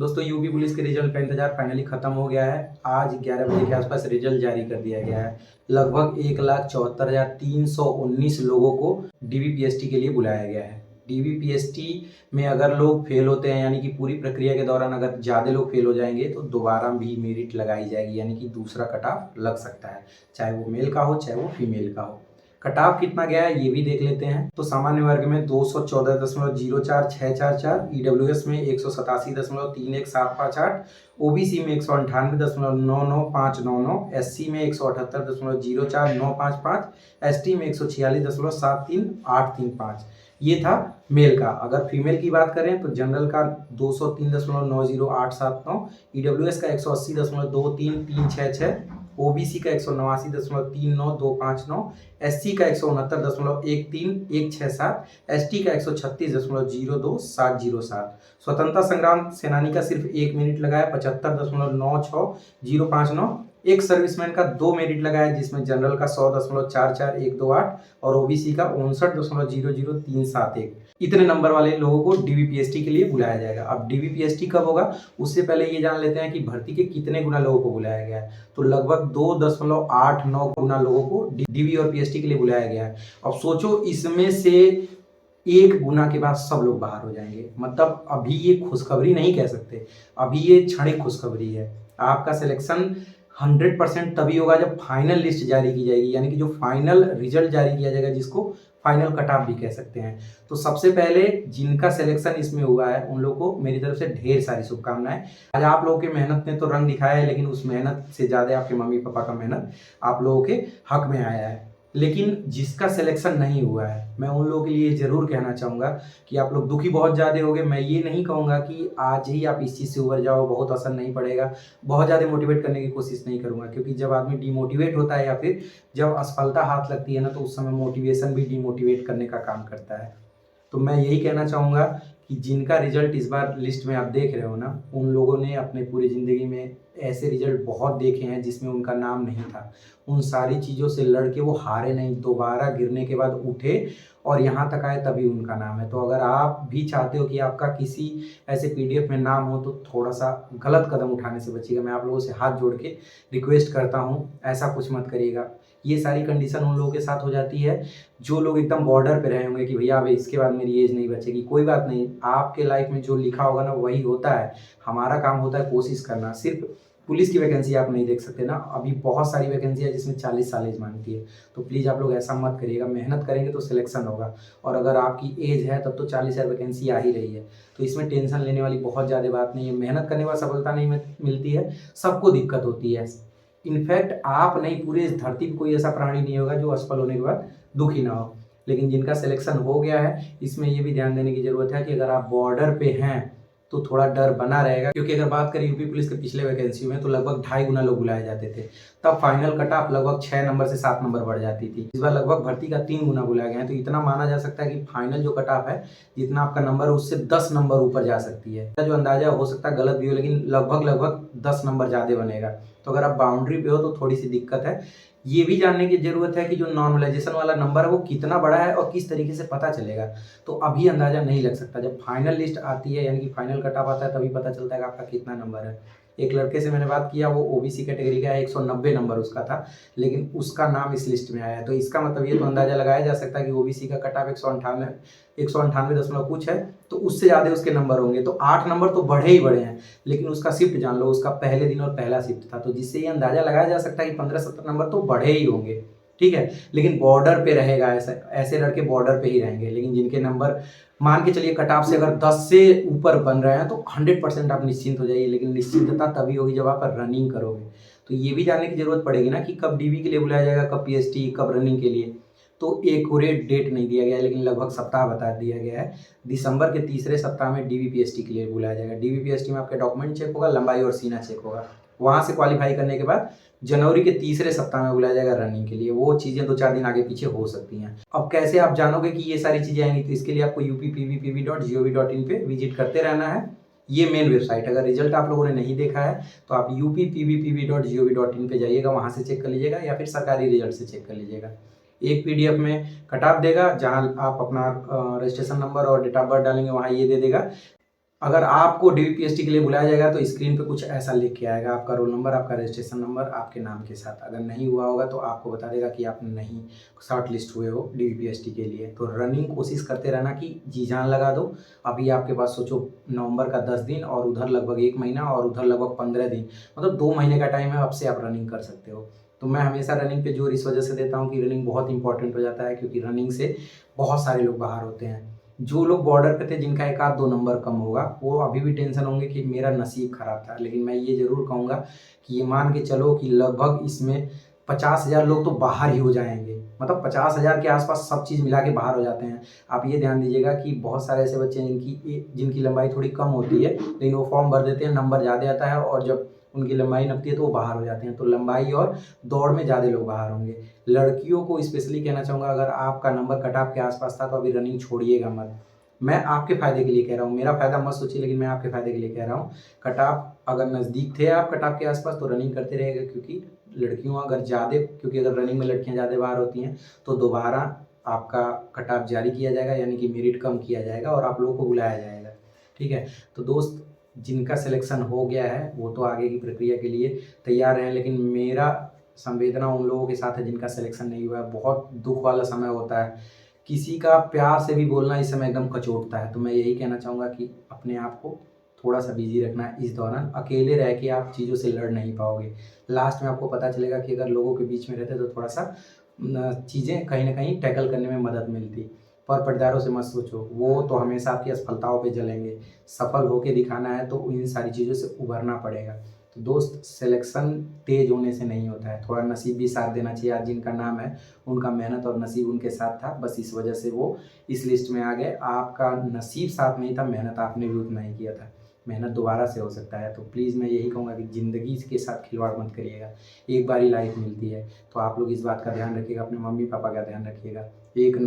दोस्तों UP police के result का इंतजार फाइनली खत्म हो गया है। आज 11 बजे के आसपास रिजल्ट जारी कर दिया गया है। लगभग 1,74,319 लोगों को डीवीपीएसटी के लिए बुलाया गया है। डीवीपीएसटी में अगर लोग फेल होते हैं, यानी कि पूरी प्रक्रिया के दौरान अगर ज़्यादा लोग फेल हो जाएंगे तो दोबारा भी मेरिट लगाई जाएगी, यानी कि दूसरा कट ऑफ लग सकता है, चाहे वो मेल का हो चाहे वो फीमेल का हो। कट ऑफ कितना गया है ये भी देख लेते हैं। तो सामान्य वर्ग में 214.04644, ईडब्ल्यूएस में 187.31758, ओबीसी में 198.99599, एससी में 178.04955, एसटी में 146.73835। ये था मेल का। अगर फीमेल की बात करें तो जनरल का 203.90879, ईडब्ल्यूएस का 180.23366, ओबीसी का 189.39259, एससी का 169.13167, एसटी का 136.02707। स्वतंत्रता संग्राम सेनानी का सिर्फ 1 मिनट लगा है, 75.96059। एक सर्विसमैन का 2 मेरिट लगा है, जिसमें जनरल का 100.44128 और ओबीसी का 59.00371। इतने नंबर वाले लोगों को डीवीपीएसटी के लिए बुलाया जाएगा। अब डीवीपीएसटी कब होगा उससे पहले ये जान लेते हैं कि भर्ती के कितने गुना लोगों को बुलाया गया है। तो लगभग 2.89 गुना लोगों को डीवी और पीएसटी के लिए बुलाया गया है। अब सोचो, इसमें से 1 गुना के बाद सब लोग बाहर हो जाएंगे। मतलब अभी ये खुशखबरी नहीं कह सकते, अभी ये क्षणिक खुशखबरी है। आपका सिलेक्शन 100% तभी होगा जब फाइनल लिस्ट जारी की जाएगी, यानी कि जो फाइनल रिजल्ट जारी किया जाएगा, जिसको फाइनल कट ऑफ भी कह सकते हैं। तो सबसे पहले जिनका सिलेक्शन इसमें हुआ है उन लोगों को मेरी तरफ से ढेर सारी शुभकामनाएं। आज आप लोगों की मेहनत ने तो रंग दिखाया है, लेकिन उस मेहनत से ज़्यादा आपके मम्मी पापा का मेहनत आप लोगों के हक में आया है। लेकिन जिसका सिलेक्शन नहीं हुआ है, मैं उन लोगों के लिए ज़रूर कहना चाहूँगा कि आप लोग दुखी बहुत ज़्यादा होगे। मैं ये नहीं कहूँगा कि आज ही आप इस चीज़ से उबर जाओ, बहुत असर नहीं पड़ेगा। बहुत ज़्यादा मोटिवेट करने की कोशिश नहीं करूँगा, क्योंकि जब आदमी डिमोटिवेट होता है या फिर जब असफलता हाथ लगती है ना, तो उस समय मोटिवेशन भी डिमोटिवेट करने का काम करता है। तो मैं यही कहना चाहूँगा कि जिनका रिजल्ट इस बार लिस्ट में आप देख रहे हो ना, उन लोगों ने अपने पूरी ज़िंदगी में ऐसे रिजल्ट बहुत देखे हैं जिसमें उनका नाम नहीं था। उन सारी चीज़ों से लड़ के वो हारे नहीं, दोबारा गिरने के बाद उठे और यहाँ तक आए, तभी उनका नाम है। तो अगर आप भी चाहते हो कि आपका किसी ऐसे पीडीएफ में नाम हो, तो थोड़ा सा गलत कदम उठाने से बचिएगा। मैं आप लोगों से हाथ जोड़ के रिक्वेस्ट करता हूँ, ऐसा कुछ मत करिएगा। ये सारी कंडीशन उन लोगों के साथ हो जाती है जो लोग एकदम बॉर्डर पे रहे होंगे कि भैया अब इसके बाद मेरी एज नहीं बचेगी। कोई बात नहीं, आपके लाइफ में जो लिखा होगा ना वही होता है। हमारा काम होता है कोशिश करना। सिर्फ पुलिस की वैकेंसी आप नहीं देख सकते ना, अभी बहुत सारी वैकेंसी है जिसमें 40 साल एज मांगती है। तो प्लीज़ आप लोग ऐसा मत करिएगा, मेहनत करेंगे तो सिलेक्शन होगा। और अगर आपकी एज है तब तो 40,000 वैकेंसी आ ही रही है, तो इसमें टेंशन लेने वाली बहुत ज़्यादा बात नहीं है। मेहनत करने के बाद सफलता नहीं मिलती है, सबको दिक्कत होती है। इनफैक्ट आप नहीं, पूरे इस धरती पर कोई ऐसा प्राणी नहीं होगा जो असफल होने के बाद दुखी ना हो। लेकिन जिनका सिलेक्शन हो गया है, इसमें ये भी ध्यान देने की ज़रूरत है कि अगर आप बॉर्डर पे हैं तो थोड़ा डर बना रहेगा, क्योंकि अगर बात करें यूपी पुलिस के पिछले वैकेंसी में तो लगभग 2.5 गुना लोग बुलाए जाते थे। तब फाइनल कट ऑफ लगभग 6 नंबर से 7 नंबर बढ़ जाती थी। इस बार लगभग भर्ती का 3 गुना बुलाया गया है। तो इतना माना जा सकता है कि फाइनल जो कट ऑफ है, जितना आपका नंबर है उससे 10 नंबर ऊपर जा सकती है। जो अंदाजा हो सकता है गलत भी हो, लेकिन लगभग 10 नंबर ज़्यादा बनेगा। तो अगर आप बाउंड्री पे हो तो थोड़ी सी दिक्कत है। ये भी जानने की ज़रूरत है कि जो नॉर्मलाइजेशन वाला नंबर है वो कितना बड़ा है और किस तरीके से पता चलेगा। तो अभी अंदाज़ा नहीं लग सकता। जब फाइनल लिस्ट आती है, यानी कि फाइनल कट ऑफ आता है, तभी पता चलता है कि आपका कितना नंबर है। एक लड़के से मैंने बात किया, वो ओबीसी कैटेगरी का है, 190 नंबर उसका था, लेकिन उसका नाम इस लिस्ट में आया है। तो इसका मतलब ये तो अंदाज़ा लगाया जा सकता है कि ओबीसी का कट ऑफ 198 दशमलव कुछ है, तो उससे ज़्यादा उसके नंबर होंगे। तो 8 नंबर तो बढ़े ही बढ़े हैं, लेकिन उसका शिफ्ट जान लो, उसका पहले दिन और पहला शिफ्ट था, तो जिससे ये अंदाज़ा लगाया जा सकता है कि 15-17 नंबर तो बढ़े ही होंगे। ठीक है, लेकिन बॉर्डर पे रहेगा, ऐसे लड़के बॉर्डर पे ही रहेंगे। लेकिन जिनके नंबर मान के चलिए कट ऑफ से अगर 10 से ऊपर बन रहे हैं तो 100% आप निश्चिंत हो जाइए। लेकिन निश्चिंतता तभी होगी जब आप रनिंग करोगे। तो ये भी जानने की जरूरत पड़ेगी ना कि कब डीवी के लिए बुलाया जाएगा, कब पीएसटी, कब रनिंग के लिए। तो एक्यूरेट डेट नहीं दिया गया है, लेकिन लगभग सप्ताह बता दिया गया है। दिसंबर के तीसरे सप्ताह में डीवीपीएसटी के लिए बुलाया जाएगा। डीवीपीएसटी में आपके डॉक्यूमेंट चेक होगा, लंबाई और सीना चेक होगा। वहाँ से क्वालिफाई करने के बाद जनवरी के तीसरे सप्ताह में बुलाया जाएगा रनिंग के लिए। वो चीज़ें 2-4 दिन आगे पीछे हो सकती हैं। अब कैसे आप जानोगे कि ये सारी चीज़ें आएंगी, तो इसके लिए आपको uppvpv.gov.in पे विजिट करते रहना है। ये मेन वेबसाइट, अगर रिजल्ट आप लोगों ने नहीं देखा है तो आप uppvpv.gov.in पे जाइएगा, वहाँ से चेक कर लीजिएगा, या फिर सरकारी रिजल्ट से चेक कर लीजिएगा। एक पीडीएफ में कट ऑफ देगा, जहाँ आप अपना रजिस्ट्रेशन नंबर और डेट ऑफ बर्थ डालेंगे, वहाँ ये दे देगा अगर आपको डीवीपीएसटी के लिए बुलाया जाएगा तो स्क्रीन पे कुछ ऐसा लिख के आएगा, आपका रोल नंबर, आपका रजिस्ट्रेशन नंबर, आपके नाम के साथ। अगर नहीं हुआ होगा तो आपको बता देगा कि आप नहीं शॉर्ट लिस्ट हुए हो डीवीपीएसटी के लिए। तो रनिंग कोशिश करते रहना कि जी जान लगा दो। अभी आपके पास सोचो नवंबर का 10 दिन और उधर लगभग 1 महीना और उधर लगभग 15 दिन, मतलब 2 महीने का टाइम है, अब से आप रनिंग कर सकते हो। तो मैं हमेशा रनिंग पे जोर इस वजह से देता हूँ कि रनिंग बहुत इंपॉर्टेंट हो जाता है, क्योंकि रनिंग से बहुत सारे लोग बाहर होते हैं। जो लोग बॉर्डर पे थे जिनका 1 आध 2 नंबर कम होगा, वो अभी भी टेंशन होंगे कि मेरा नसीब खराब था। लेकिन मैं ये ज़रूर कहूँगा कि ये मान के चलो कि लगभग इसमें 50,000 लोग तो बाहर ही हो जाएँगे। मतलब 50,000 के आस-पास सब चीज़ मिला के बाहर हो जाते हैं। आप ये ध्यान दीजिएगा कि बहुत सारे ऐसे बच्चे हैं जिनकी लंबाई थोड़ी कम होती है, लेकिन वो फॉर्म भर देते हैं, नंबर ज़्यादा आता है और जब उनकी लंबाई नपती है तो वो बाहर हो जाते हैं। तो लंबाई और दौड़ में ज़्यादा लोग बाहर होंगे। लड़कियों को स्पेशली कहना चाहूँगा, अगर आपका नंबर कट ऑफ के आस-पास था तो अभी रनिंग छोड़िएगा मत। मैं आपके फ़ायदे के लिए कह रहा हूँ, मेरा फ़ायदा मत सोचिए, लेकिन मैं आपके फ़ायदे के लिए कह रहा हूँ। कट ऑफ अगर नज़दीक थे आप कट ऑफ के आस-पास तो रनिंग करते रहिएगा, क्योंकि लड़कियों अगर ज़्यादा, क्योंकि अगर रनिंग में लड़कियाँ ज़्यादा बाहर होती हैं तो दोबारा आपका कट ऑफ जारी किया जाएगा, यानी कि मेरिट कम किया जाएगा और आप लोगों को बुलाया जाएगा। ठीक है? तो दोस्त, जिनका सिलेक्शन हो गया है वो तो आगे की प्रक्रिया के लिए तैयार हैं, लेकिन मेरा संवेदना उन लोगों के साथ है जिनका सिलेक्शन नहीं हुआ है। बहुत दुःख वाला समय होता है। किसी का प्यार से भी बोलना इस समय एकदम कचोटता है। तो मैं यही कहना चाहूँगा कि अपने आप को थोड़ा-सा बिज़ी रखना है इस दौरान। अकेले रह के आप चीज़ों से लड़ नहीं पाओगे। लास्ट में आपको पता चलेगा कि अगर लोगों के बीच में रहते तो थोड़ा-सा चीज़ें कहीं न कहीं टैकल करने में मदद मिलती। पर पटदारों से मत सोचो, वो तो हमेशा आपकी असफलताओं पे जलेंगे। सफल होके दिखाना है तो इन सारी चीज़ों से उभरना पड़ेगा। तो दोस्त, सिलेक्शन तेज़ होने से नहीं होता है, थोड़ा नसीब भी साथ देना चाहिए। आज जिनका नाम है उनका मेहनत और नसीब उनके साथ था, बस इस वजह से वो इस लिस्ट में आ गए। आपका नसीब साथ नहीं था, मेहनत आपने भी उतना ही किया था। मेहनत दोबारा से हो सकता है। तो प्लीज़ मैं यही कहूँगा कि ज़िंदगी के साथ खिलवाड़ मत करिएगा। एक बार ही लाइफ मिलती है, तो आप लोग इस बात का ध्यान रखिएगा, अपने मम्मी-पापा का ध्यान रखिएगा। एक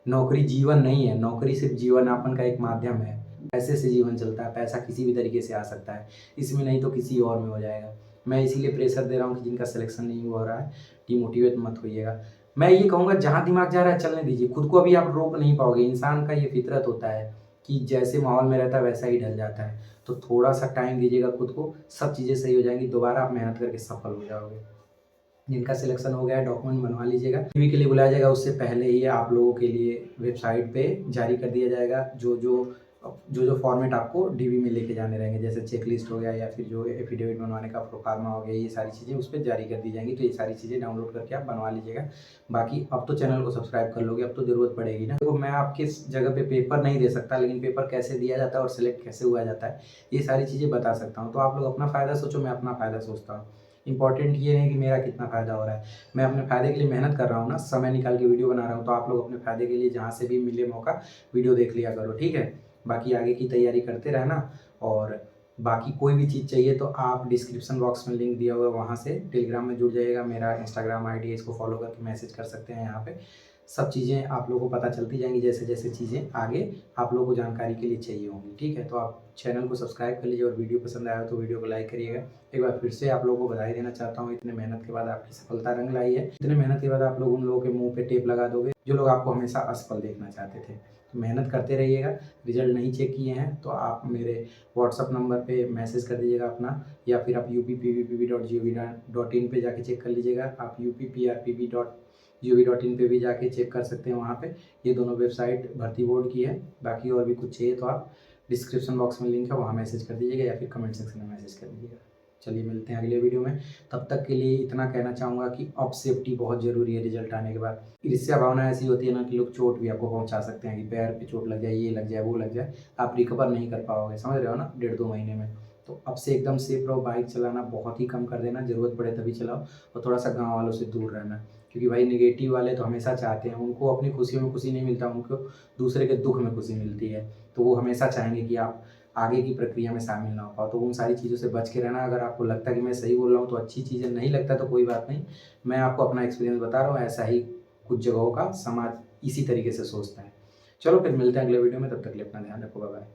नौकरी जीवन नहीं है, नौकरी सिर्फ़ जीवन यापन का एक माध्यम है। पैसे से जीवन चलता है, पैसा किसी भी तरीके से आ सकता है, इसमें नहीं तो किसी और में हो जाएगा। मैं इसीलिए प्रेशर दे रहा हूँ कि जिनका सिलेक्शन नहीं हुआ हो रहा है, डिमोटिवेट मत होइएगा। मैं ये कहूँगा, जहाँ दिमाग जा रहा है चलने दीजिए, खुद को अभी आप रोक नहीं पाओगे। इंसान का ये फितरत होता है कि जैसे माहौल में रहता है वैसा ही ढल जाता है। तो थोड़ा-सा टाइम दीजिएगा खुद को, सब चीज़ें सही हो जाएँगी, दोबारा आप मेहनत करके सफल हो जाओगे। जिनका सिलेक्शन हो गया है डॉक्यूमेंट बनवा लीजिएगा। टीवी के लिए बुलाया जाएगा उससे पहले ही आप लोगों के लिए वेबसाइट पे जारी कर दिया जाएगा जो फॉर्मेट आपको डीवी में लेके जाने रहेंगे, जैसे चेकलिस्ट हो गया या फिर जो एफिडेविट बनवाने का प्रोफार्मा हो गया, ये सारी चीज़ें उस पे जारी कर दी जाएँगी। तो ये सारी चीज़ें डाउनलोड करके आप बनवा लीजिएगा। बाकी अब तो चैनल को सब्सक्राइब कर लोगे, अब तो ज़रूरत पड़ेगी ना। देखो, मैं आपके इस जगह पे पेपर नहीं दे सकता, लेकिन पेपर कैसे दिया जाता है और सिलेक्ट कैसे हुआ जाता है, ये सारी चीज़ें बता सकता हूँ। तो आप लोग अपना फ़ायदा सोचो, मैं अपना फ़ायदा सोचता हूँ। इम्पोर्टेंट ये नहीं कि मेरा कितना फ़ायदा हो रहा है। मैं अपने फ़ायदे के लिए मेहनत कर रहा हूँ ना, समय निकाल के वीडियो बना रहा हूँ, तो आप लोग अपने फ़ायदे के लिए जहाँ से भी मिले मौका वीडियो देख लिया करो, ठीक है? बाकी आगे की तैयारी करते रहना, और बाकी कोई भी चीज़ चाहिए तो आप डिस्क्रिप्शन बॉक्स में लिंक दिया हुआ है, वहाँ से टेलीग्राम में जुड़ जाइएगा। मेरा इंस्टाग्राम आईडी है, इसको फॉलो करके मैसेज कर सकते हैं यहाँ पे। सब चीज़ें आप लोगों को पता चलती जाएँगी, जैसे-जैसे चीज़ें आगे आप लोगों को जानकारी के लिए चाहिए होंगी, ठीक है? तो आप चैनल को सब्सक्राइब कर लीजिए, और वीडियो पसंद आया हो तो वीडियो को लाइक करिएगा। एक बार फिर से आप लोगों को बधाई देना चाहता हूँ, इतने मेहनत के बाद आपकी सफलता रंग लाई है। इतने मेहनत के बाद आप लोग उन लोगों के मुँह पे टेप लगा दोगे, जो लोग आपको हमेशा असफल देखना चाहते थे। तो मेहनत करते रहिएगा। रिज़ल्ट नहीं चेक किए हैं तो आप मेरे व्हाट्सएप नंबर पे मैसेज कर दीजिएगा अपना, या फिर आप uppppv.gov.in पे जाके चेक कर लीजिएगा। आप uppprpv.gov.in पे भी जाके चेक कर सकते हैं, वहाँ पे ये दोनों वेबसाइट भर्ती बोर्ड की है। बाकी और भी कुछ चाहिए तो आप डिस्क्रिप्शन बॉक्स में लिंक है, वहाँ मैसेज कर दीजिएगा या फिर कमेंट सेक्शन में मैसेज कर दीजिएगा। चलिए, मिलते हैं अगले वीडियो में। तब तक के लिए इतना कहना चाहूँगा कि अब सेफ्टी बहुत ज़रूरी है रिजल्ट आने के बाद। ईर्ष्या भावना ऐसी होती है ना कि लोग चोट भी आपको पहुँचा सकते हैं कि पैर पे चोट लग जाए, ये लग जाए, वो लग जाए, आप रिकवर नहीं कर पाओगे, समझ रहे हो ना, 1.5-2 महीने में। तो अब से एकदम सेफ रहो, बाइक चलाना बहुत ही कम कर देना, ज़रूरत पड़े तभी चलाओ, और थोड़ा-सा गाँव वालों से दूर रहना। क्योंकि भाई नेगेटिव वाले तो हमेशा चाहते हैं, उनको अपनी खुशियों में खुशी नहीं मिलता, उनको दूसरे के दुःख में खुशी मिलती है। तो वो हमेशा चाहेंगे कि आप आगे की प्रक्रिया में शामिल ना हो पाओ। तो उन सारी चीज़ों से बच के रहना। अगर आपको लगता है कि मैं सही बोल रहा हूँ तो अच्छी चीज़ है, नहीं लगता तो कोई बात नहीं। मैं आपको अपना एक्सपीरियंस बता रहा हूँ, ऐसा ही कुछ जगहों का समाज इसी तरीके से सोचता है। चलो फिर मिलते हैं अगले वीडियो में, तब तक के लिए अपना ध्यान रखो, बाय बाय।